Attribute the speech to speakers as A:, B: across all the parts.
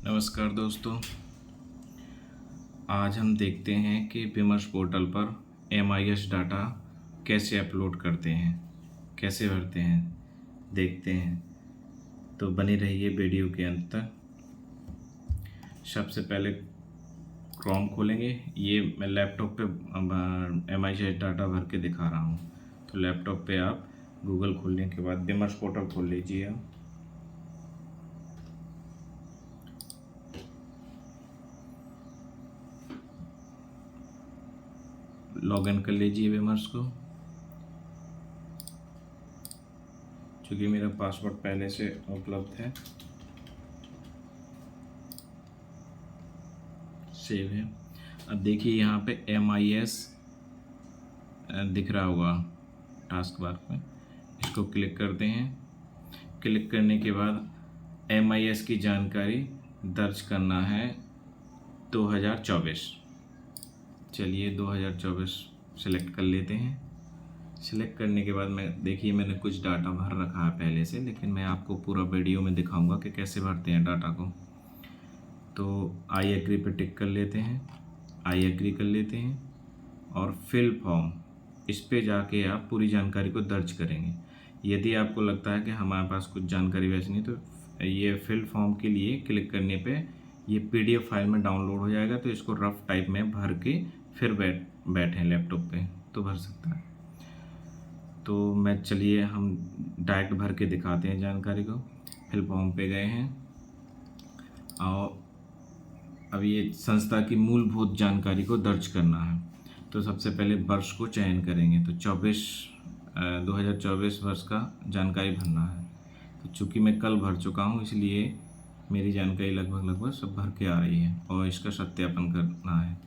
A: नमस्कार दोस्तों। आज हम देखते हैं कि विमर्श पोर्टल पर MIS डाटा कैसे अपलोड करते हैं, कैसे भरते हैं, देखते हैं। तो बनी रहिए वीडियो के अंत तक। सबसे पहले क्रोम खोलेंगे। ये मैं लैपटॉप पे MIS डाटा भर के दिखा रहा हूँ। तो लैपटॉप पे आप गूगल खोलने के बाद विमर्श पोर्टल खोल लीजिए। आप लॉगिन कर लीजिए विमर्श को। चूँकि मेरा पासवर्ड पहले से उपलब्ध है, सेव है। अब देखिए यहाँ पे MIS दिख रहा होगा टास्क बार में, इसको क्लिक करते हैं। क्लिक करने के बाद MIS की जानकारी दर्ज करना है 2024। चलिए 2024 सेलेक्ट कर लेते हैं। सेलेक्ट करने के बाद देखिए मैंने कुछ डाटा भर रखा है पहले से, लेकिन मैं आपको पूरा वीडियो में दिखाऊंगा कि कैसे भरते हैं डाटा को। तो आई एग्री पे टिक कर लेते हैं, आई एग्री कर लेते हैं और फिल फॉर्म, इस पे जाके आप पूरी जानकारी को दर्ज करेंगे। यदि आपको लगता है कि हमारे पास कुछ जानकारी वैसी नहीं, तो ये फिल फॉर्म के लिए क्लिक करने पे ये PDF फाइल में डाउनलोड हो जाएगा। तो इसको रफ टाइप में भर के फिर बैठें लैपटॉप पे तो भर सकता है। तो चलिए हम डायरेक्ट भर के दिखाते हैं जानकारी को। फिल फॉर्म पे गए हैं और अब ये संस्था की मूलभूत जानकारी को दर्ज करना है। तो सबसे पहले वर्ष को चयन करेंगे। तो 2024 वर्ष का जानकारी भरना है। तो चूँकि मैं कल भर चुका हूँ, इसलिए मेरी जानकारी लगभग सब भर के आ रही है और इसका सत्यापन करना है।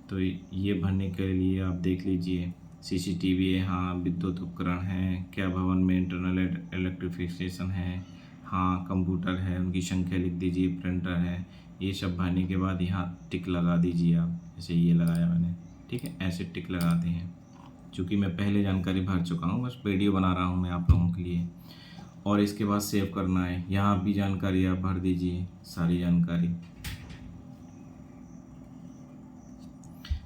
A: तो ये भरने के लिए आप देख लीजिए, CCTV है, हाँ। विद्युत उपकरण है, क्या भवन में इंटरनल इलेक्ट्रिफिकेशन है, हाँ। कंप्यूटर है, उनकी संख्या लिख दीजिए, प्रिंटर है। ये सब भरने के बाद यहाँ टिक लगा दीजिए आप, जैसे ये लगाया मैंने, ठीक है। ऐसे टिक लगाते हैं। चूँकि मैं पहले जानकारी भर चुका हूँ, बस वीडियो बना रहा हूँ मैं आप लोगों के लिए। और इसके बाद सेव करना है। यहाँ भी जानकारी आप भर दीजिए, सारी जानकारी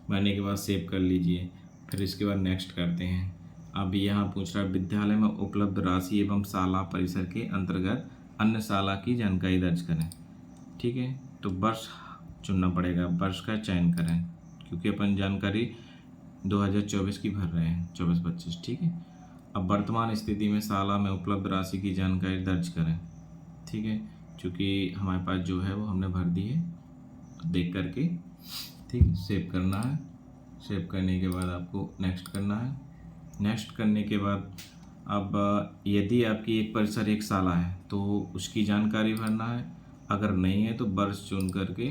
A: भरने के बाद सेव कर लीजिए। फिर इसके बाद नेक्स्ट करते हैं। अब यहाँ पूछ रहा है विद्यालय में उपलब्ध राशि एवं शाला परिसर के अंतर्गत अन्य शाला की जानकारी दर्ज करें, ठीक है। तो वर्ष चुनना पड़ेगा, वर्ष का चयन करें, क्योंकि अपन जानकारी 2024 की भर रहे हैं, 24-25, ठीक है। अब वर्तमान स्थिति में शाला में उपलब्ध राशि की जानकारी दर्ज करें, ठीक है। चूँकि हमारे पास जो है वो हमने भर दी है, देख करके, ठीक। सेव करना है। सेव करने के बाद आपको नेक्स्ट करना है। नेक्स्ट करने के बाद अब यदि आपकी एक परिसर एक शाला है तो उसकी जानकारी भरना है। अगर नहीं है तो वर्ष चुन करके,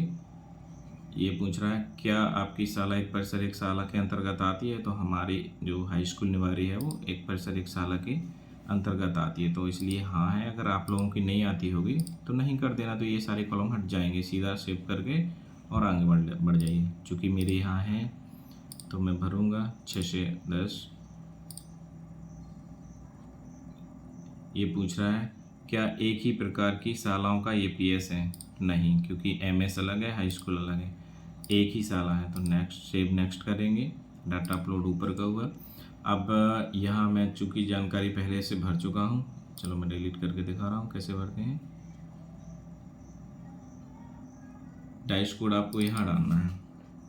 A: ये पूछ रहा है क्या आपकी शाला एक परिसर एक शाला के अंतर्गत आती है। तो हमारी जो हाई स्कूल निवारी है वो एक परिसर एक शाला के अंतर्गत आती है, तो इसलिए हाँ है। अगर आप लोगों की नहीं आती होगी तो नहीं कर देना, तो ये सारे कॉलम हट जाएंगे। सीधा सेव करके और आगे बढ़ जाइए। चूँकि मेरे यहाँ है तो मैं भरूँगा 6 से 10। ये पूछ रहा है क्या एक ही प्रकार की शालाओं का APS है। नहीं, क्योंकि MS अलग है, हाई स्कूल अलग है, एक ही शाला है। तो नेक्स्ट, सेव नेक्स्ट करेंगे। डाटा अपलोड ऊपर का हुआ। अब यहाँ मैं चूँकि जानकारी पहले से भर चुका हूँ, चलो मैं डिलीट करके दिखा रहा हूँ कैसे भरते हैं। डाइस कोड आपको यहाँ डालना है।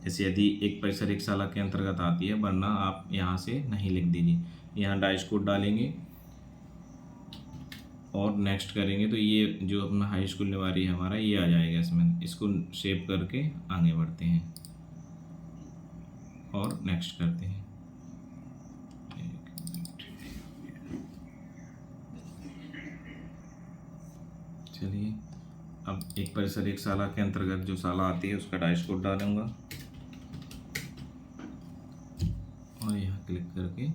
A: जैसे यदि एक परिसर एक शाला के अंतर्गत आती है, वरना आप यहाँ से नहीं लिख दीजिए। यहाँ डाइस कोड डालेंगे और नेक्स्ट करेंगे तो ये जो अपना हाई स्कूल निवारी है हमारा, ये आ जाएगा इसमें। इसको सेव करके आगे बढ़ते हैं और नेक्स्ट करते हैं। चलिए अब एक परिसर एक शाला के अंतर्गत जो शाला आती है उसका डाइस कोड डालूंगा और यहाँ क्लिक करके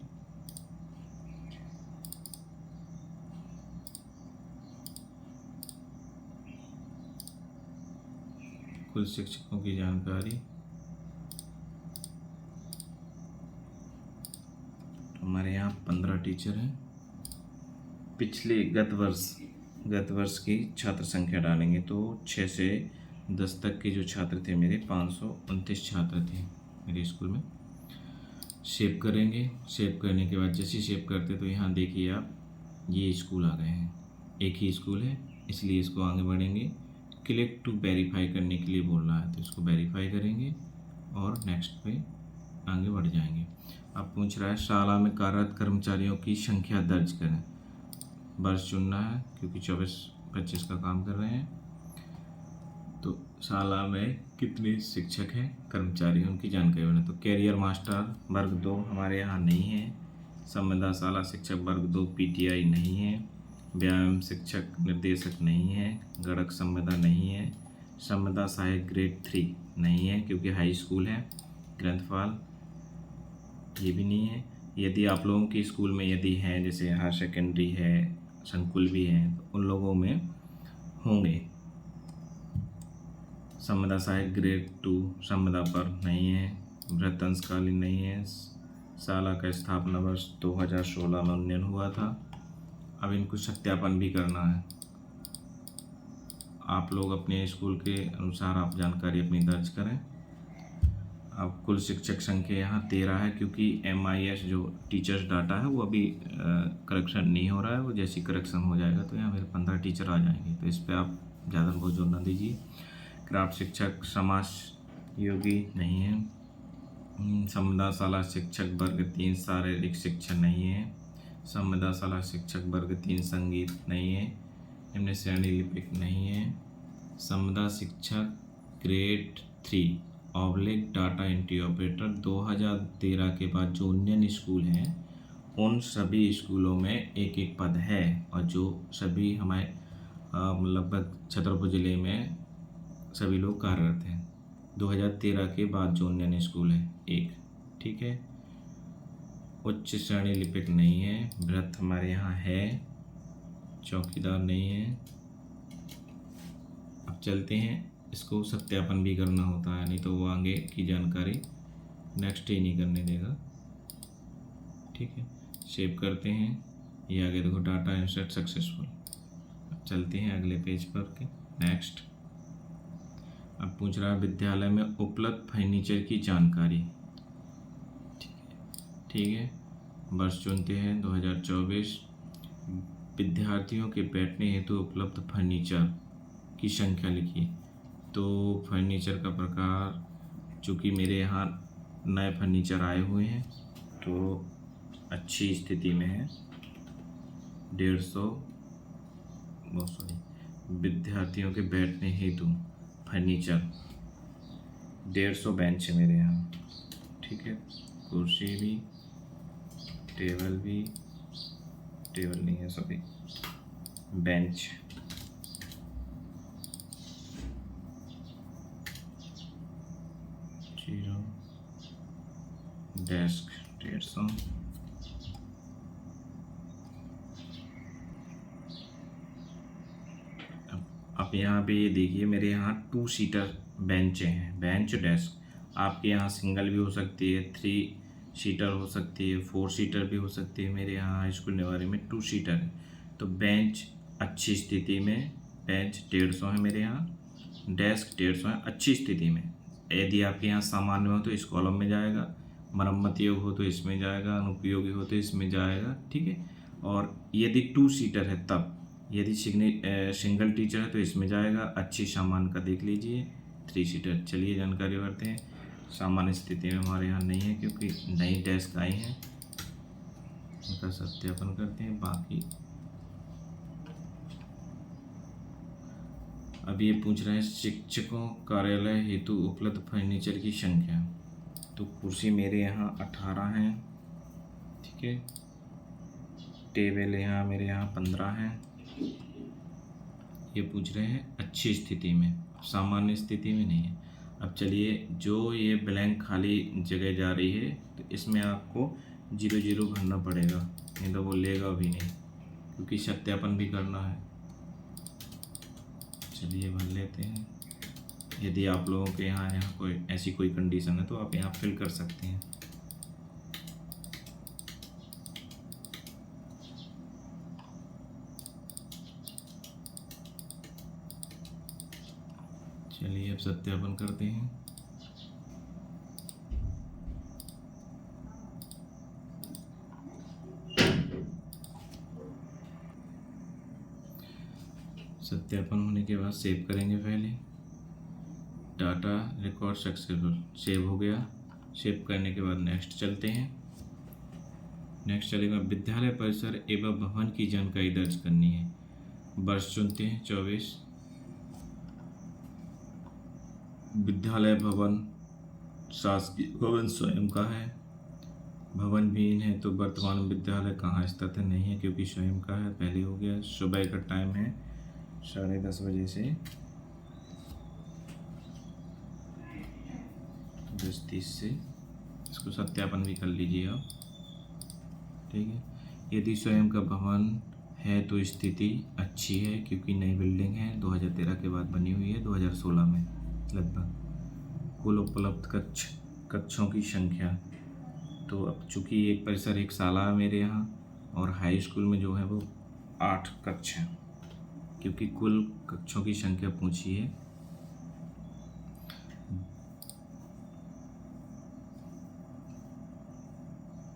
A: कुल शिक्षकों की जानकारी। हमारे यहाँ 15 टीचर हैं। पिछले गत वर्ष की छात्र संख्या डालेंगे तो 6 से 10 तक के जो छात्र थे मेरे 529 छात्र थे मेरे स्कूल में। सेव करेंगे। सेव करने के बाद जैसे सेव करते तो यहाँ देखिए आप, ये स्कूल आ गए हैं, एक ही स्कूल है, इसलिए इसको आगे बढ़ेंगे। क्लिक टू वेरीफाई करने के लिए बोल रहा है, तो इसको वेरीफाई करेंगे और नेक्स्ट पे आगे बढ़ जाएंगे। अब पूछ रहा है शाला में कार्यरत कर्मचारियों की संख्या दर्ज करें। वर्ष चुनना है क्योंकि 24-25 का काम कर रहे हैं। तो शाला में कितने शिक्षक हैं, कर्मचारी, उनकी जानकारी बने। तो कैरियर मास्टर वर्ग 2 हमारे यहाँ नहीं है। संविदा शाला शिक्षक वर्ग 2 PTI नहीं है। व्यायाम शिक्षक निर्देशक नहीं है। गणक संविदा नहीं है। संविदा सहायक ग्रेड 3 नहीं है क्योंकि हाई स्कूल है। ग्रंथपाल ये भी नहीं है। यदि आप लोगों के स्कूल में यदि हैं, जैसे हायर सेकेंडरी है, संकुल भी हैं, तो उन लोगों में होंगे। संविदा सहायक ग्रेड 2 संविदा पर नहीं है। वृत्त अंशकालीन नहीं है। शाला का स्थापना वर्ष 2016 में उन्नयन हुआ था। अब इनको सत्यापन भी करना है। आप लोग अपने स्कूल के अनुसार आप जानकारी अपनी दर्ज करें। अब कुल शिक्षक संख्या यहाँ 13 है क्योंकि MIS जो टीचर्स डाटा है वो अभी करेक्शन नहीं हो रहा है। वो जैसी करेक्शन हो जाएगा तो यहाँ मेरे 15 टीचर आ जाएंगे, तो इस पर आप ज़्यादा बहुत जोर ना दीजिए। क्राफ्ट शिक्षक समाज योगी नहीं है। संविदा शाला शिक्षक वर्ग 3 शारीरिक शिक्षण नहीं है। संविदा शाला शिक्षक वर्ग 3 संगीत नहीं है। निम्न श्रेणी लिपिक नहीं है। संविदा शिक्षक ग्रेड 3 डाटा एंट्री ऑपरेटर 2013 के बाद जो उन्नयन स्कूल हैं उन सभी स्कूलों में एक एक पद है, और जो सभी हमारे लगभग छतरपुर ज़िले में सभी लोग कार्यरत हैं। 2013 के बाद जो उन्नयन स्कूल है एक, ठीक है। उच्च श्रेणी लिपिक नहीं है। वृत्त हमारे यहाँ है। चौकीदार नहीं है। अब चलते हैं, इसको सत्यापन भी करना होता है, नहीं तो वो आगे की जानकारी नेक्स्ट ही नहीं करने देगा, ठीक है। सेव करते हैं। ये आगे देखो डाटा इंसर्ट सक्सेसफुल। अब चलते हैं अगले पेज पर के नेक्स्ट। अब पूछ रहा है विद्यालय में उपलब्ध फर्नीचर की जानकारी, ठीक है। वर्ष चुनते हैं 2024। विद्यार्थियों के बैठने हेतु उपलब्ध फर्नीचर की संख्या लिखिए। तो फर्नीचर का प्रकार, चूँकि मेरे यहाँ नए फर्नीचर आए हुए हैं तो अच्छी स्थिति में है। 150 विद्यार्थियों के बैठने हेतु फर्नीचर 150 बेंच है मेरे यहाँ, ठीक है। कुर्सी भी, टेबल भी, टेबल नहीं है सॉरी, बेंच। डेस्क 150। अब यहाँ पे ये देखिए मेरे यहाँ 2 सीटर बेंच हैं, बेंच डेस्क। आपके यहाँ सिंगल भी हो सकती है, 3 सीटर हो सकती है, 4 सीटर भी हो सकती है। मेरे यहाँ हाई स्कूल निवारी में 2 सीटर है। तो बेंच अच्छी स्थिति में, बेंच 150 है मेरे यहाँ। डेस्क 150 है अच्छी स्थिति में। यदि आपके यहाँ सामान्य हो तो इस कॉलम में जाएगा, मरम्मत योग हो तो इसमें जाएगा, अनुपयोगी हो तो इसमें जाएगा, ठीक है। और यदि 2 सीटर है तब, यदि सिंगल टीचर है तो इसमें जाएगा। अच्छी सामान का देख लीजिए, 3 सीटर। चलिए जानकारी भरते हैं। सामान्य स्थिति में हमारे यहाँ नहीं है क्योंकि नई डेस्क आई हैं, उनका सत्यापन करते हैं। बाकी अब ये पूछ रहे हैं शिक्षकों कार्यालय हेतु उपलब्ध फर्नीचर की संख्या। तो कुर्सी मेरे यहाँ 18 हैं, ठीक है। टेबल यहाँ मेरे यहाँ 15 हैं। ये पूछ रहे हैं अच्छी स्थिति में, सामान्य स्थिति में नहीं है। अब चलिए, जो ये ब्लैंक खाली जगह जा रही है तो इसमें आपको 0 भरना पड़ेगा, नहीं तो वो लेगा भी नहीं, क्योंकि सत्यापन भी करना है। चलिए भर लेते हैं। यदि आप लोगों के यहाँ कोई ऐसी कोई कंडीशन है तो आप यहाँ फिल कर सकते हैं। चलिए अब सत्यापन करते हैं। सत्यापन होने के बाद सेव करेंगे। पहले डाटा रिकॉर्ड सक्सेसफुल सेव हो गया। सेव करने के बाद नेक्स्ट चलते हैं। नेक्स्ट चलेगा विद्यालय परिसर एवं भवन की जानकारी दर्ज करनी है। वर्ष चुनते हैं 24। विद्यालय भवन शासकीय भवन स्वयं का है। भवन विहीन है तो वर्तमान विद्यालय कहाँ स्थित है, नहीं है क्योंकि स्वयं का है, पहले हो गया। सुबह का टाइम है 10:30 बजे से 10:30 से। इसको सत्यापन भी कर लीजिए आप, ठीक है। यदि स्वयं का भवन है तो स्थिति अच्छी है क्योंकि नई बिल्डिंग है, 2013 के बाद बनी हुई है, 2016 में लगभग। कुल उपलब्ध कक्षों की संख्या, तो अब चूँकि एक परिसर एक शाला है मेरे यहाँ, और हाई स्कूल में जो है वो 8 कक्ष हैं, क्योंकि कुल कक्षों की संख्या पूछी है।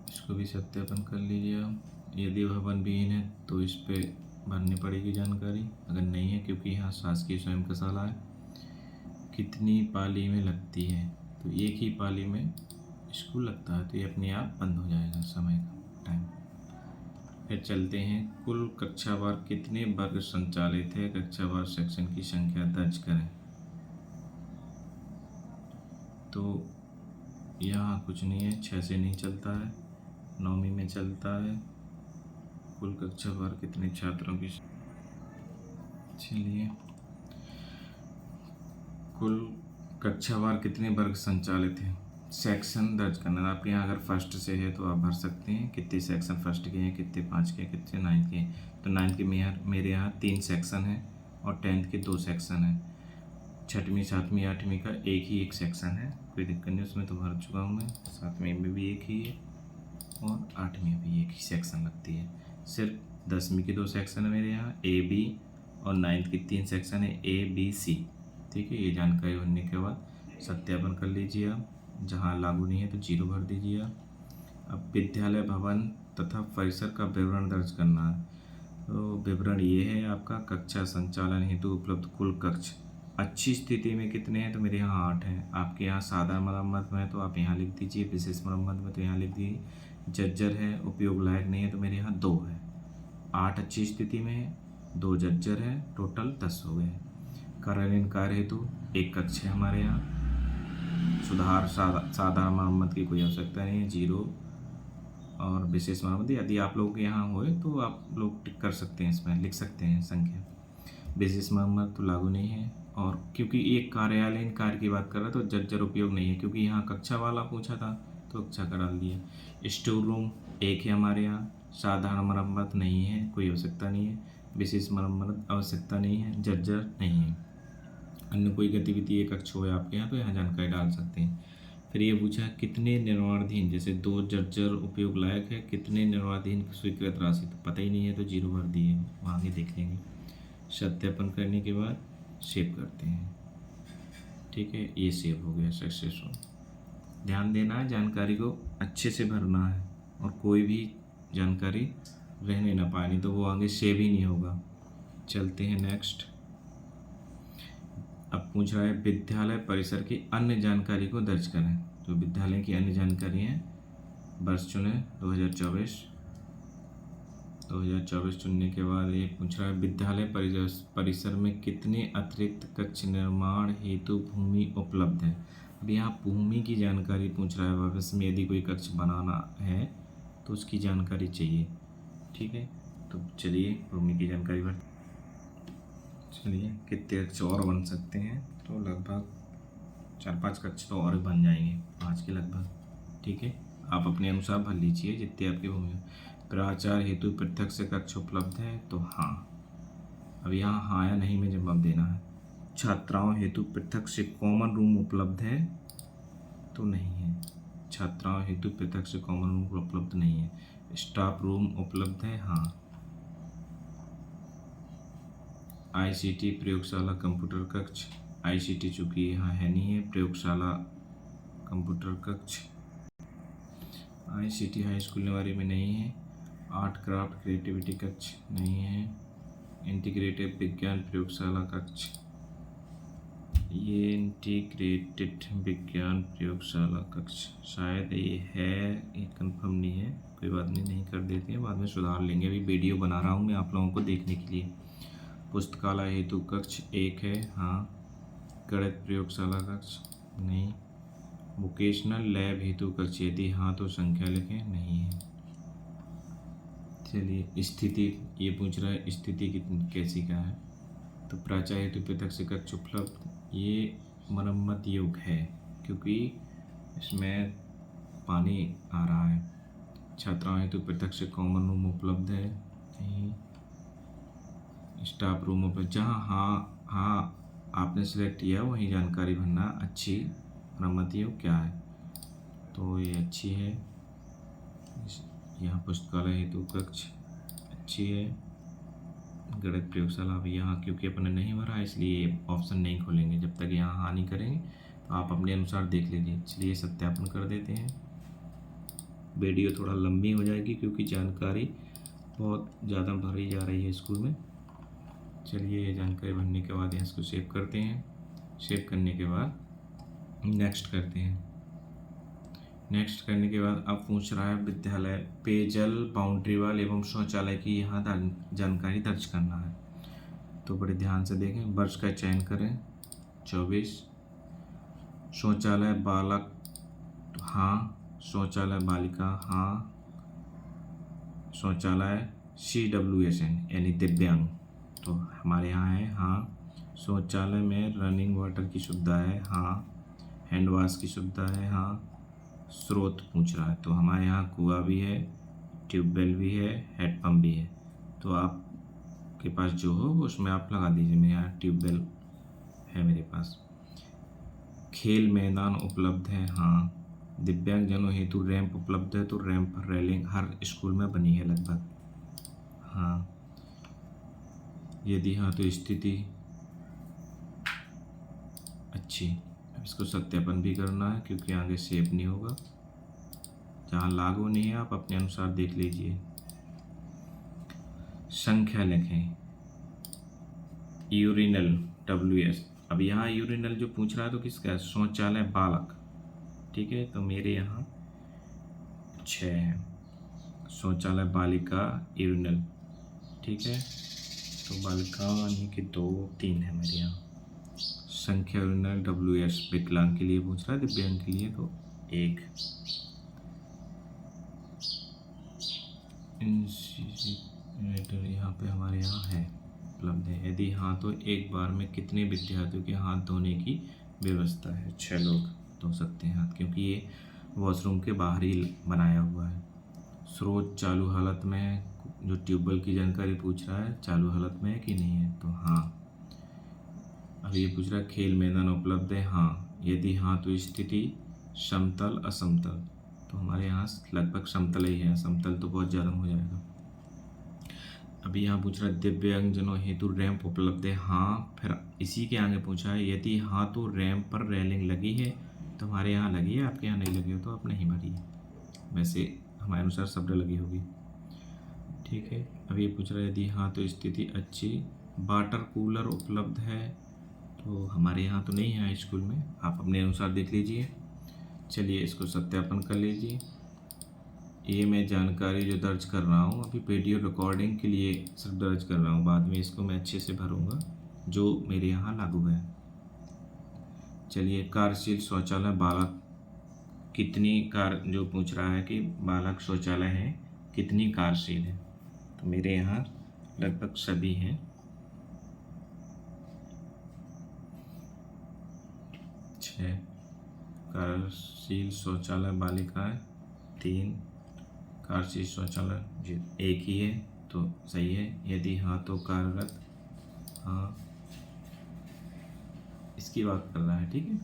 A: इसको भी सत्यापन कर लीजिए आप। यदि भवन विहीन है तो इस पे भरनी पड़ेगी जानकारी, अगर नहीं है क्योंकि यहाँ शासकीय स्वयं का शाला है। कितनी पाली में लगती है, तो एक ही पाली में स्कूल लगता है, तो ये अपने आप बंद हो जाएगा समय का टाइम। फिर चलते हैं कुल कक्षावार कितने वर्ग संचालित है, कक्षावार सेक्शन की संख्या दर्ज करें। तो यहाँ कुछ नहीं है, 6 से नहीं चलता है, 9वीं में चलता है। कुल कक्षावार कितने छात्रों की, चलिए कुल कक्षावार कितने वर्ग संचालित हैं, सेक्शन दर्ज करना है। आपके यहाँ अगर फर्स्ट से है तो आप भर सकते हैं कितने सेक्शन फर्स्ट के हैं, कितने 5 के, कितने 9th के हैं। तो 9th के मेरे यहाँ 3 सेक्शन हैं और 10th के 2 सेक्शन हैं। 6वीं 7वीं 8वीं का एक सेक्शन है, कोई दिक्कत नहीं, उसमें तो भर चुका हूँ मैं। 7वीं में भी एक ही है और 8वीं में भी एक ही सेक्शन लगती है। सिर्फ 10वीं के 2 सेक्शन है मेरे यहाँ, A B, और 9th की 3 सेक्शन है A B C, ठीक है। ये जानकारी होने के बाद सत्यापन कर लीजिए आप। जहाँ लागू नहीं है तो 0 भर दीजिए आप। अब विद्यालय भवन तथा परिसर का विवरण दर्ज करना है। तो विवरण ये है आपका, कक्षा संचालन हेतु उपलब्ध कुल कक्ष अच्छी स्थिति में कितने हैं, तो मेरे यहाँ 8 हैं। आपके यहाँ साधारण मरम्मत में है तो आप यहाँ लिख दीजिए, विशेष मरम्मत में तो यहाँ लिख दीजिए। जर्जर है, उपयोग लायक नहीं है, तो मेरे यहाँ 2 है। 8 अच्छी स्थिति में है, 2 जर्जर है, टोटल 10 हो गए। कार्यालयीन कार्य हेतु 1 कक्ष है हमारे यहाँ। सुधार साधारण मरम्मत की कोई आवश्यकता नहीं है, 0। और विशेष मरम्मत यदि आप लोगों के यहाँ होए तो आप लोग टिक कर सकते हैं, इसमें लिख सकते हैं संख्या। विशेष मरम्मत तो लागू नहीं है, और क्योंकि एक कार्यालयीन कार्य की बात कर रहा है तो जर्जर उपयोग नहीं है, क्योंकि यहाँ कक्षा वाला पूछा था तो कक्षा का डाल दिया। स्टोर रूम 1 है हमारे यहाँ, साधारण मरम्मत नहीं है, कोई आवश्यकता नहीं है। विशेष मरम्मत आवश्यकता नहीं है, जर्जर नहीं है। अन्य कोई गतिविधि एक कक्ष हो आपके यहाँ तो यहाँ जानकारी डाल सकते हैं। फिर ये पूछा कितने निर्माणाधीन, जैसे 2 जर्जर उपयोग लायक है, कितने निर्माणाधीन स्वीकृत राशि, तो पता ही नहीं है तो 0 भर दिए, वहाँ आगे देख लेंगे। सत्यापन करने के बाद सेव करते हैं, ठीक है। ये सेव हो गया सक्सेसफुल। ध्यान देना है, जानकारी को अच्छे से भरना है और कोई भी जानकारी रहने ना पाए, नहीं तो वो आगे सेव ही नहीं होगा। चलते हैं नेक्स्ट। अब पूछ रहा है विद्यालय परिसर की अन्य जानकारी को दर्ज करें। तो विद्यालय की अन्य जानकारी हैं, वर्ष चुने 2024 चुनने के बाद ये पूछ रहा है विद्यालय परिसर में कितने अतिरिक्त कक्ष निर्माण हेतु भूमि उपलब्ध है। अब यहाँ भूमि की जानकारी पूछ रहा है, भविष्य में यदि कोई कक्ष बनाना है तो उसकी जानकारी चाहिए, ठीक है। तो चलिए भूमि की जानकारी भर, चलिए कितने कक्ष और बन सकते हैं, तो लगभग 4-5 कक्ष तो और बन जाएंगे, 5 के लगभग, ठीक है। आप अपने अनुसार भर लीजिए जितने आपकी भूमि। प्राचार्य हेतु पृथक से कक्ष उपलब्ध है, तो हाँ। अब यहाँ हाँ या नहीं में जवाब देना है। छात्राओं हेतु पृथक से कॉमन रूम उपलब्ध है, तो नहीं है। छात्राओं हेतु पृथक से कॉमन रूम उपलब्ध नहीं है। स्टाफ रूम उपलब्ध है, हाँ। ICT प्रयोगशाला कंप्यूटर कक्ष आईसीटी चूँकि यहाँ है नहीं है, प्रयोगशाला कंप्यूटर कक्ष आईसीटी हाई स्कूल नेवारी में नहीं है, आर्ट क्राफ्ट क्रिएटिविटी कक्ष नहीं है, इंटीग्रेटेड विज्ञान प्रयोगशाला कक्ष, ये इंटीग्रेटेड विज्ञान प्रयोगशाला कक्ष शायद ये है, ये कंफर्म नहीं है, कोई बात नहीं, नहीं कर देते हैं, बाद में सुधार लेंगे। अभी वीडियो बना रहा हूँ मैं आप लोगों को देखने के लिए। पुस्तकालय हेतु कक्ष एक है, हाँ। गणित प्रयोगशाला कक्ष नहीं। वोकेशनल लैब हेतु कक्ष यदि हाँ तो संख्या लिखें, नहीं है। चलिए स्थिति ये पूछ रहा है, स्थिति कितनी कैसी का है, तो प्राचार्य हेतु पृथक से कक्ष उपलब्ध, ये मरम्मत योग्य है क्योंकि इसमें पानी आ रहा है। छात्राओं हेतु पृथक से कॉमन रूम उपलब्ध है, नहीं। स्टाफ रूम उपलब्ध, जहाँ हाँ आपने सिलेक्ट किया वही जानकारी भरना। अच्छी मरम्मत योग्य क्या है, तो ये अच्छी है। यहाँ पुस्तकालय हेतु कक्ष अच्छी है। गणित प्रयोगशाला अभी यहाँ क्योंकि अपने नहीं भरा इसलिए ऑप्शन नहीं खोलेंगे, जब तक यहाँ हाँ नहीं करेंगे तो आप अपने अनुसार देख लीजिए। चलिए सत्यापन कर देते हैं। वीडियो थोड़ा लंबी हो जाएगी क्योंकि जानकारी बहुत ज़्यादा भरी जा रही है स्कूल में। चलिए ये जानकारी भरने के बाद यहाँ इसको सेव करते हैं। सेव करने के बाद नेक्स्ट करते हैं। नेक्स्ट करने के बाद अब पूछ रहा है विद्यालय पेयजल बाउंड्री वाल एवं शौचालय की यहाँ जानकारी दर्ज करना है, तो बड़े ध्यान से देखें। वर्ष का चयन करें 24। शौचालय बालक हाँ, शौचालय बालिका हाँ, शौचालय CWSN यानी दिव्यांग तो हमारे यहाँ है हाँ। शौचालय में रनिंग वाटर की सुविधा है हाँ, हैंड वॉश की सुविधा है हाँ। स्रोत पूछ रहा है तो हमारे यहाँ कुआं भी है, ट्यूबवेल भी है, हैंडपम्प भी है, तो आपके पास जो हो उसमें आप लगा दीजिए। मेरे यहाँ ट्यूबवेल है मेरे पास। खेल मैदान उपलब्ध है हाँ। दिव्यांगजनों हेतु रैंप उपलब्ध है, तो रैंप पर रेलिंग हर स्कूल में बनी है लगभग हाँ। यदि हाँ तो स्थिति अच्छी। अब इसको सत्यापन भी करना है क्योंकि आगे सेव नहीं होगा। जहाँ लागू नहीं है आप अपने अनुसार देख लीजिए। संख्या लिखें। यूरिनल WS, अब यहाँ यूरिनल जो पूछ रहा है तो किसका है, शौचालय बालक, ठीक है, तो मेरे यहाँ 6 है। शौचालय बालिका यूरिनल, ठीक है, तो बालिका यानी कि 2 3 है मेरे यहाँ। संख्या यूरिनल WS विकलांग के लिए पूछ रहा है, दिव्यांग के लिए तो 1। यहाँ पे हमारे यहाँ है उपलब्ध है। यदि हाँ तो एक बार में कितने विद्यार्थियों के हाथ धोने की व्यवस्था है, 6 लोग धो सकते हैं हाथ क्योंकि ये वॉशरूम के बाहर ही बनाया हुआ है। स्रोत चालू हालत में है, जो ट्यूबवेल की जानकारी पूछ रहा है चालू हालत में है कि नहीं है, तो हाँ। अब ये पूछ रहा है खेल मैदान उपलब्ध है हाँ। यदि हाँ तो स्थिति समतल असमतल, तो हमारे यहाँ लगभग समतल ही है, समतल तो बहुत ज़्यादा हो जाएगा। अभी यहाँ पूछ रहा है दिव्यांगजनों हेतु रैंप उपलब्ध है हाँ। फिर इसी के आगे पूछा है यदि हाँ तो रैंप पर रेलिंग लगी है, तो हमारे यहाँ लगी है, आपके यहाँ नहीं लगी हो तो आप नहीं भरिए। वैसे हमारे अनुसार सब लगी होगी, ठीक है। अब ये पूछ रहा है यदि हाँ तो स्थिति अच्छी। वाटर कूलर उपलब्ध है, तो हमारे यहाँ तो नहीं है स्कूल में, आप अपने अनुसार देख लीजिए। चलिए इसको सत्यापन कर लीजिए। ये मैं जानकारी जो दर्ज कर रहा हूँ अभी वीडियो रिकॉर्डिंग के लिए सिर्फ दर्ज कर रहा हूँ, बाद में इसको मैं अच्छे से भरूँगा जो मेरे यहाँ लागू है। चलिए कार्यशील शौचालय बालक कितनी कार, जो पूछ रहा है कि बालक शौचालय है कितनी कार्यशील है, तो मेरे यहाँ लगभग सभी हैं। 6 कार्यशील शौचालय बालिकाएं, 3 कार्यशील शौचालय जी 1 ही है, तो सही है। यदि हाँ तो कार्यरत हाँ, इसकी बात कर रहा है, ठीक है।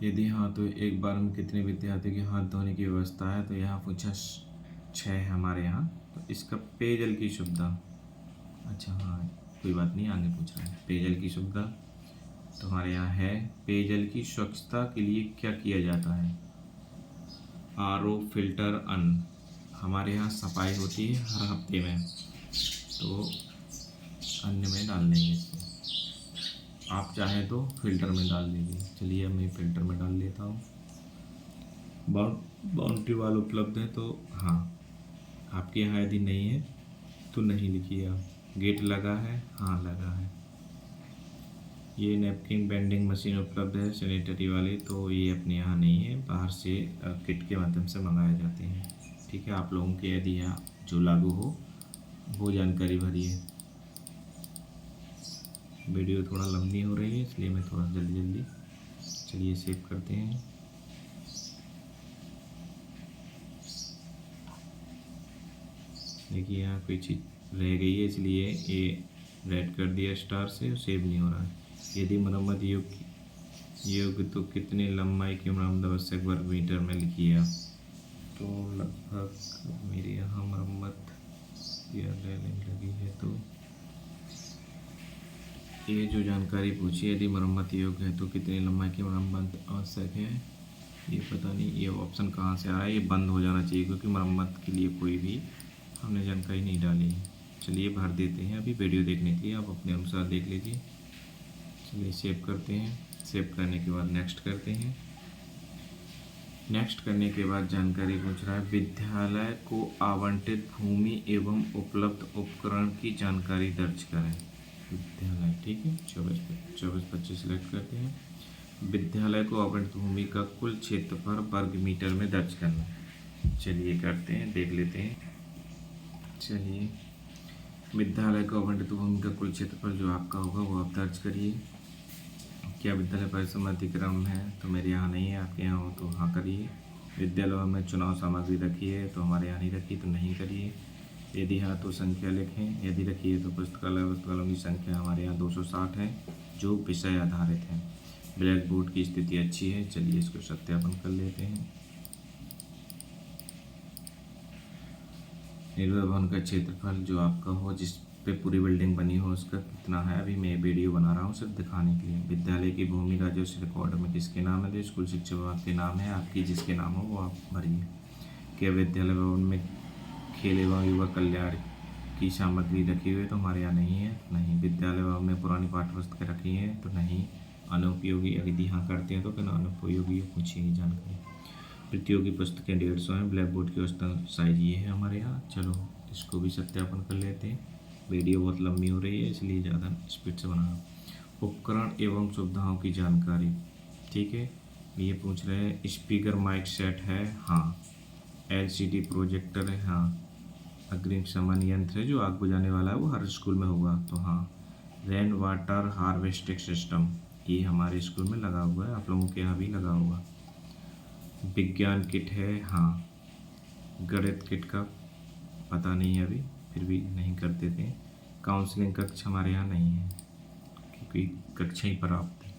A: यदि हाँ तो एक बार में कितने विद्यार्थी के हाथ धोने की व्यवस्था है, तो यहाँ पूछा 6 है हमारे यहाँ, तो इसका पेयजल की सुविधा, अच्छा हाँ कोई बात नहीं, आगे पूछ रहा है। पेयजल की सुविधा तो हमारे यहाँ है। पेयजल की स्वच्छता के लिए क्या किया जाता है? आरओ, फिल्टर, अन्न। हमारे यहाँ सफाई होती है हर हफ्ते में, तो अन्य में डाल देंगे इसको। आप चाहें तो फिल्टर में डाल दीजिए। चलिए अब मैं फिल्टर में डाल लेता हूँ। बाउंड्री वाल उपलब्ध है तो हाँ, आपके यहाँ यदि नहीं है तो नहीं लिखिए आप। गेट लगा है, हाँ लगा है। ये नैपकिन बेंडिंग मशीन उपलब्ध है सैनिटरी वाली, तो ये अपने यहाँ नहीं है, बाहर से किट के माध्यम से मंगाए जाते हैं। ठीक है, आप लोगों के यदि यहाँ जो लागू हो वो जानकारी भरिए। वीडियो थोड़ा लंबी हो रही है इसलिए मैं थोड़ा जल्दी चलिए सेव करते हैं। देखिए यहाँ कोई चीज़ रह गई है इसलिए ये रेड कर दिया स्टार से, सेव नहीं हो रहा है। यदि मरम्मत योग्य तो कितनी लंबाई की मरम्मत आवश्यक वर्ग मीटर में लिखिए आप। तो लगभग मेरे यहाँ मरम्मत या रेलिंग लगी है, तो ये जो जानकारी पूछी, यदि मरम्मत योग्य है तो कितनी लंबाई की मरम्मत आवश्यक है, ये पता नहीं ये ऑप्शन कहाँ से आ रहा है। ये बंद हो जाना चाहिए क्योंकि मरम्मत के लिए कोई भी हमने जानकारी नहीं डाली है। चलिए भर देते हैं, अभी वीडियो देखने के लिए आप अपने अनुसार देख लीजिए। चलिए सेव करते हैं। सेव करने के बाद नेक्स्ट करते हैं। नेक्स्ट करने के बाद जानकारी पूछ रहा है, विद्यालय को आवंटित भूमि एवं उपलब्ध उपकरण की जानकारी दर्ज करें। विद्यालय, ठीक है, 24-25 सेलेक्ट करते हैं। विद्यालय को आवंटित भूमि का कुल क्षेत्रफल वर्ग मीटर में दर्ज करना। चलिए करते हैं, देख लेते हैं। चलिए, विद्यालय को आवंटित भूमि का कुल क्षेत्रफल जो आपका होगा वो आप दर्ज करिए। क्या विद्यालय परिसर अतिक्रमण है? तो मेरे यहाँ नहीं है, आपके यहाँ हो तो हाँ करिए। विद्यालयों में चुनाव सामग्री रखी है तो हमारे यहाँ नहीं रखी तो नहीं करिए। यदि हाँ तो संख्या लिखें, यदि रखी है तो पुस्तकालयों की संख्या हमारे यहाँ 260 है जो विषय आधारित है। ब्लैक बोर्ड की स्थिति अच्छी है। चलिए इसको सत्यापन कर लेते हैं। निर्भर भवन का क्षेत्रफल जो आपका हो, जिस पे पूरी बिल्डिंग बनी हो, उसका कितना है। अभी मैं वीडियो बना रहा हूँ सिर्फ दिखाने के लिए। विद्यालय की भूमि का जो रिकॉर्ड में किसके नाम है, तो स्कूल शिक्षा विभाग के नाम है। आपकी जिसके नाम हो वो आप भरिए। क्या विद्यालय भवन में खेल एवं युवा कल्याण की सामग्री रखी हुई है? तो हमारे यहाँ नहीं है, नहीं। विद्यालय भवन में पुरानी पाठ्य पुस्तकें रखी हैं? तो नहीं। अनुपयोगी यदि हाँ करते हैं तो क्या अनुपयोगी पूछिए जानकारी। प्रतियोगी पुस्तकें 150 हैं। ब्लैक बोर्ड की औसतन साइज ये है हमारे यहाँ। चलो इसको भी सत्यापन कर लेते हैं। वीडियो बहुत लंबी हो रही है इसलिए ज़्यादा स्पीड से बना रहा हूँ। उपकरण एवं सुविधाओं की जानकारी, ठीक है। ये पूछ रहे हैं, स्पीकर माइक सेट है? हाँ। LCD प्रोजेक्टर है? हाँ। अग्रिम शमन यंत्र है जो आग बुझाने वाला है वो हर स्कूल में होगा? तो हाँ। रेन वाटर हार्वेस्टिंग सिस्टम ये हमारे स्कूल में लगा हुआ है, आप लोगों के यहाँ भी लगा होगा। विज्ञान किट है? हाँ। गणित किट का पता नहीं है अभी, फिर भी नहीं कर देते हैं। काउंसलिंग कक्ष हमारे यहाँ नहीं है क्योंकि कक्षा ही प्राप्त है।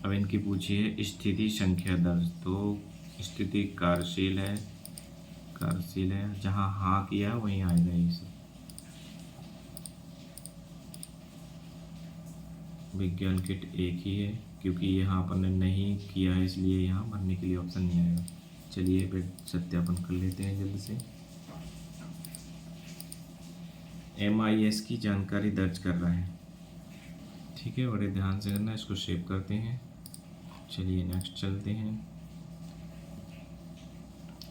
A: अब इनकी पूछिए स्थिति संख्या दर्ज। तो स्थिति कार्यशील है, कार्यशील है, जहाँ हाँ किया वहीं आएगा ये सब। विज्ञान किट एक ही है क्योंकि यहाँ अपन ने नहीं किया है इसलिए यहाँ भरने के लिए ऑप्शन नहीं आएगा। चलिए फिर सत्यापन कर लेते हैं जल्दी से। MIS की जानकारी दर्ज कर रहा है, ठीक है, बड़े ध्यान से करना। इसको सेव करते हैं। चलिए नेक्स्ट चलते हैं।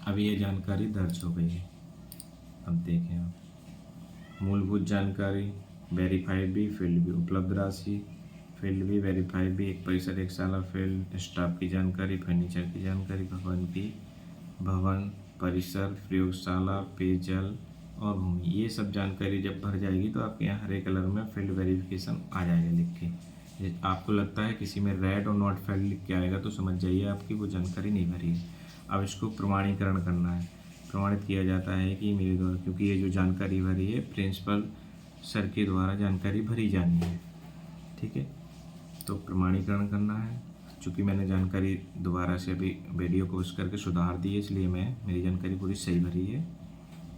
A: अभी ये जानकारी दर्ज हो गई है। अब देखें आप, मूलभूत जानकारी, वेरीफाइड भी, फील्ड भी, उपलब्ध राशि, फील्ड भी, वेरीफाइड भी, एक परिसर एक साल फील्ड, स्टाफ की जानकारी, फर्नीचर की जानकारी, भवन परिसर, प्रयोगशाला, पेयजल और भूमि। ये सब जानकारी जब भर जाएगी तो आपके यहाँ हरे कलर में फील्ड वेरिफिकेशन आ जाएगा लिख के। आपको लगता है किसी में रेड और नॉट फील्ड लिख के आएगा तो समझ जाइए आपकी वो जानकारी नहीं भरी है। अब इसको प्रमाणीकरण करना है। प्रमाणित किया जाता है कि मेरे द्वारा, क्योंकि ये जो जानकारी भरी है प्रिंसिपल सर के द्वारा जानकारी भरी जानी है, ठीक है। तो प्रमाणीकरण करना है। चूँकि मैंने जानकारी दोबारा से अभी वीडियो को उस करके सुधार दी है इसलिए मेरी जानकारी पूरी सही भरी है,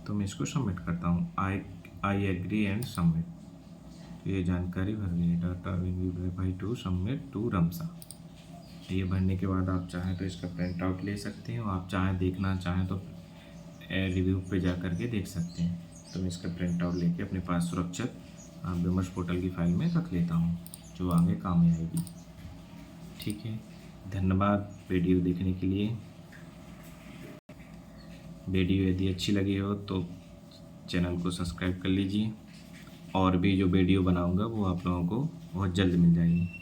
A: तो मैं इसको सबमिट करता हूँ। I agree and submit. ये जानकारी भर गई, data will be verified to submit to RMSA. ये भरने के बाद आप चाहें तो इसका प्रिंट आउट ले सकते हैं, और आप चाहें देखना चाहें तो रिव्यू पे जा कर के देख सकते हैं। तो मैं इसका प्रिंट आउट लेके अपने पास सुरक्षित विमर्श पोर्टल की फाइल में रख लेता हूँ, जो आगे काम में आएगी। ठीक है, धन्यवाद वीडियो देखने के लिए। वीडियो यदि अच्छी लगी हो तो चैनल को सब्सक्राइब कर लीजिए, और भी जो वीडियो बनाऊंगा वो आप लोगों को बहुत जल्द मिल जाएगी।